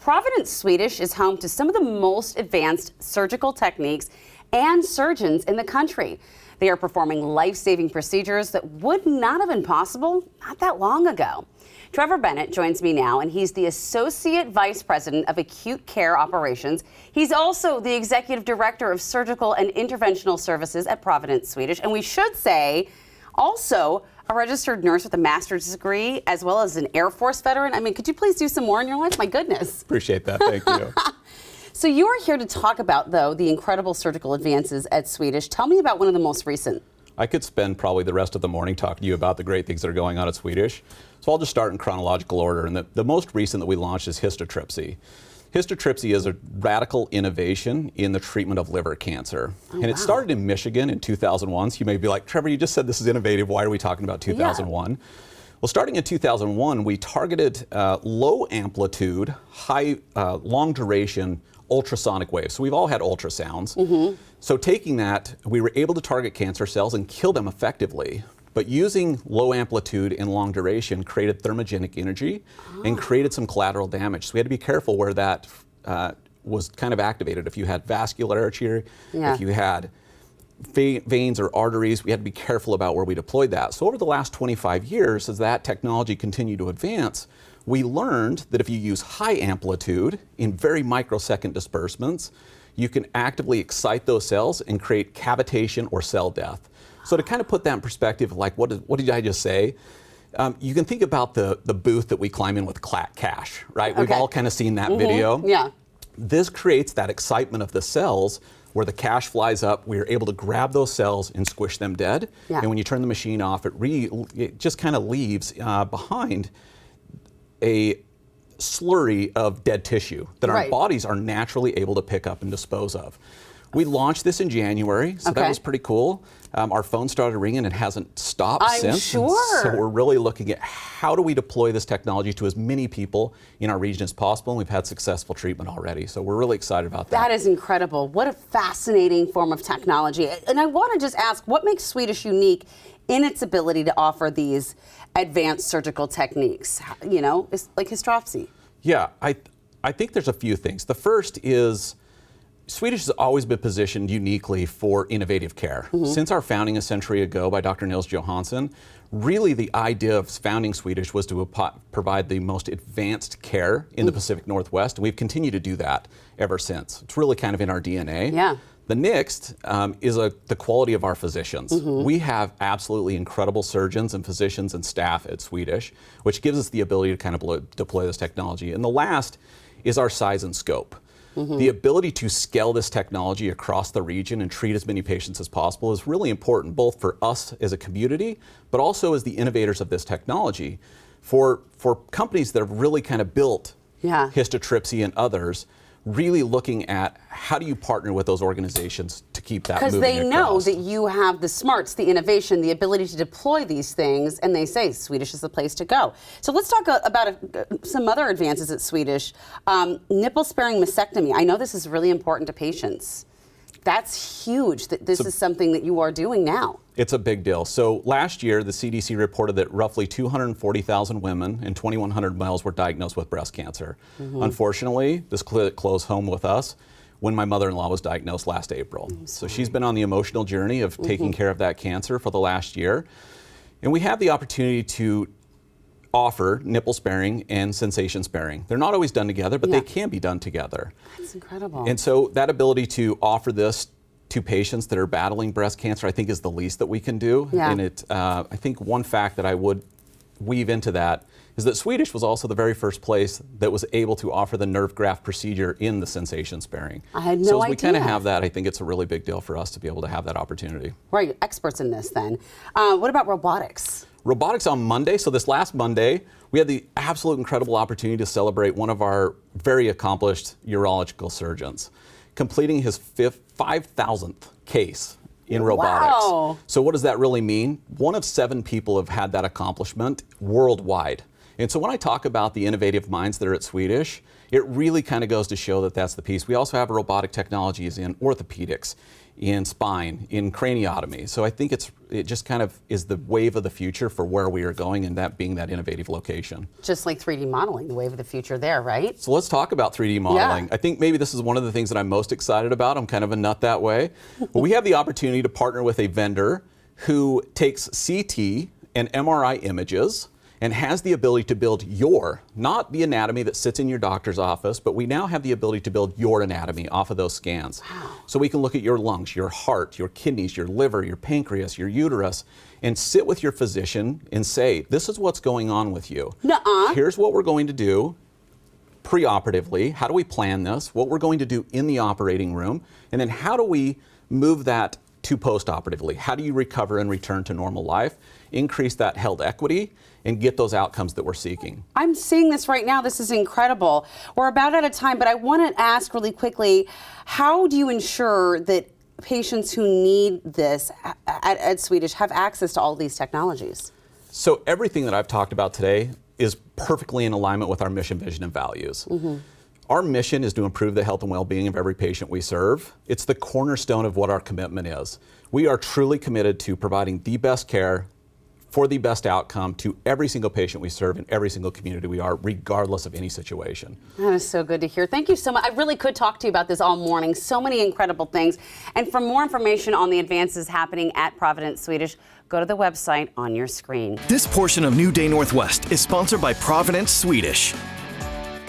Providence Swedish is home to some of the most advanced surgical techniques and surgeons in the country. They are performing life-saving procedures that would not have been possible not that long ago. Trevor Bennett joins me now, and he's the Associate Vice President of Acute Care Operations. He's also the Executive Director of Surgical and Interventional Services at Providence Swedish, and we should say also a registered nurse with a master's degree, as well as an Air Force veteran. I mean, could you please do some more in your life? My goodness. Appreciate that. Thank you. So you are here to talk about, though, the incredible surgical advances at Swedish. Tell me about one of the most recent. I could spend probably the rest of the morning talking to you about the great things that are going on at Swedish. So I'll just start in chronological order. And the most recent that we launched is Histotripsy. Histotripsy is a radical innovation in the treatment of liver cancer. And it started in Michigan in 2001. So you may be like, Trevor, you just said this is innovative. Why are we talking about 2001? Yeah. Well, starting in 2001, we targeted low amplitude, long duration ultrasonic waves. So we've all had ultrasounds. So taking that, we were able to target cancer cells and kill them effectively. But using low amplitude and long duration created thermogenic energy and created some collateral damage. So we had to be careful where that was kind of activated. If you had vascularity, if you had veins or arteries, we had to be careful about where we deployed that. So over the last 25 years, as that technology continued to advance, we learned that if you use high amplitude in very microsecond disbursements, you can actively excite those cells and create cavitation or cell death. So to kind of put that in perspective, like what did I just say? You can think about the booth that we climb in with cash, right? We've all kind of seen that video. Yeah. This creates that excitement of the cells where the cash flies up. We're able to grab those cells and squish them dead. And when you turn the machine off, it just kind of leaves behind a slurry of dead tissue that our bodies are naturally able to pick up and dispose of. We launched this in January, so that was pretty cool. Our phone started ringing and hasn't stopped since. I'm sure. So we're really looking at how do we deploy this technology to as many people in our region as possible, and we've had successful treatment already. So we're really excited about that. That is incredible. What a fascinating form of technology. And I want to just ask, what makes Swedish unique in its ability to offer these advanced surgical techniques? You know, it's like Histotripsy. Yeah, I think there's a few things. The first is Swedish has always been positioned uniquely for innovative care. Since our founding a century ago by Dr. Nils Johansson, really the idea of founding Swedish was to provide the most advanced care in the Pacific Northwest, and we've continued to do that ever since. It's really kind of in our DNA. Yeah. The next is the quality of our physicians. We have absolutely incredible surgeons and physicians and staff at Swedish, which gives us the ability to kind of deploy this technology. And the last is our size and scope. The ability to scale this technology across the region and treat as many patients as possible is really important, both for us as a community, but also as the innovators of this technology. For companies that have really kind of built Histotripsy and others, really looking at how do you partner with those organizations to keep that moving Because they know across. that you have the smarts, the innovation, the ability to deploy these things, and they say Swedish is the place to go. So let's talk about some other advances at Swedish. Nipple-sparing mastectomy. I know this is really important to patients. That's huge that this is something that you are doing now. It's a big deal. So last year, the CDC reported that roughly 240,000 women and 2,100 males were diagnosed with breast cancer. Unfortunately, this closed home with us when my mother-in-law was diagnosed last April. So she's been on the emotional journey of taking care of that cancer for the last year. And we have the opportunity to offer nipple sparing and sensation sparing. They're not always done together, but they can be done together. That's incredible. And so that ability to offer this to patients that are battling breast cancer, I think is the least that we can do. And I think one fact that I would weave into that is that Swedish was also the very first place that was able to offer the nerve graft procedure in the sensation sparing. I had no So as idea. we kind of have that, I think it's a really big deal for us to be able to have that opportunity. Right, experts in this then. What about robotics? Robotics on Monday, so this last Monday, we had the absolute incredible opportunity to celebrate one of our very accomplished urological surgeons, completing his 5,000th case in robotics. Wow. So what does that really mean? One of 7 people have had that accomplishment worldwide. And so when I talk about the innovative minds that are at Swedish, it really kind of goes to show that that's the piece. We also have robotic technologies in orthopedics, in spine, in craniotomy. So I think it just kind of is the wave of the future for where we are going, and that being that innovative location. Just like 3D modeling, the wave of the future there, right? So let's talk about 3D modeling. Yeah. I think maybe this is one of the things that I'm most excited about. I'm kind of a nut that way. But we have the opportunity to partner with a vendor who takes CT and MRI images and has the ability to build not the anatomy that sits in your doctor's office, but we now have the ability to build your anatomy off of those scans. Wow. So we can look at your lungs, your heart, your kidneys, your liver, your pancreas, your uterus, and sit with your physician and say, this is what's going on with you. Nuh-uh. Here's what we're going to do preoperatively. How do we plan this? What we're going to do in the operating room? And then how do we move that to postoperatively? How do you recover and return to normal life, increase that health equity, and get those outcomes that we're seeking? I'm seeing this right now. This is incredible. We're about out of time, but I want to ask really quickly, how do you ensure that patients who need this at Swedish have access to all these technologies? So everything that I've talked about today is perfectly in alignment with our mission, vision, and values. Mm-hmm. Our mission is to improve the health and well-being of every patient we serve. It's the cornerstone of what our commitment is. We are truly committed to providing the best care for the best outcome to every single patient we serve in every single community we are, regardless of any situation. That is so good to hear. Thank you so much. I really could talk to you about this all morning. So many incredible things. And for more information on the advances happening at Providence Swedish, go to the website on your screen. This portion of New Day Northwest is sponsored by Providence Swedish.